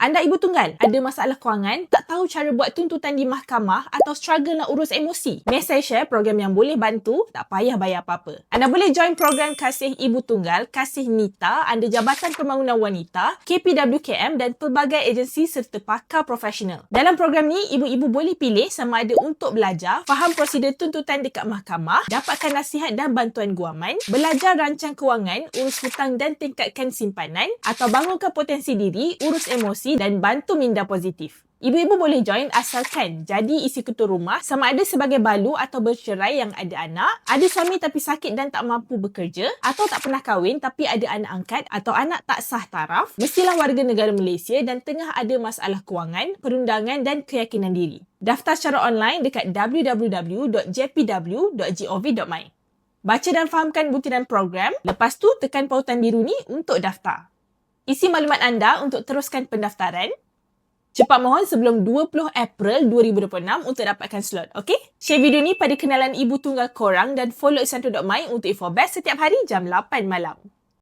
Anda ibu tunggal, ada masalah kewangan, tak tahu cara buat tuntutan di mahkamah atau struggle nak urus emosi? Mes saya share program yang boleh bantu, tak payah bayar apa-apa. Anda boleh join program Kasih Ibu Tunggal, Kasih Nita under Jabatan Pembangunan Wanita, KPWKM dan pelbagai agensi serta pakar profesional. Dalam program ni, ibu-ibu boleh pilih sama ada untuk belajar, faham prosedur tuntutan dekat mahkamah, dapatkan nasihat dan bantuan guaman, belajar rancang kewangan, urus hutang dan tingkatkan simpanan, atau bangunkan potensi diri, urus emosi dan bantu minda positif. Ibu-ibu boleh join asalkan jadi isi ketua rumah sama ada sebagai balu atau bercerai yang ada anak, ada suami tapi sakit dan tak mampu bekerja, atau tak pernah kahwin tapi ada anak angkat atau anak tak sah taraf, mestilah warga negara Malaysia dan tengah ada masalah kewangan, perundangan dan keyakinan diri. Daftar secara online dekat www.jpw.gov.my. Baca dan fahamkan butiran program, lepas tu tekan pautan biru ni untuk daftar. Isi maklumat anda untuk teruskan pendaftaran. Cepat mohon sebelum 20 April 2026 untuk dapatkan slot, okey? Share video ni pada kenalan ibu tunggal korang dan follow Isantro.my untuk info best setiap hari jam 8 malam.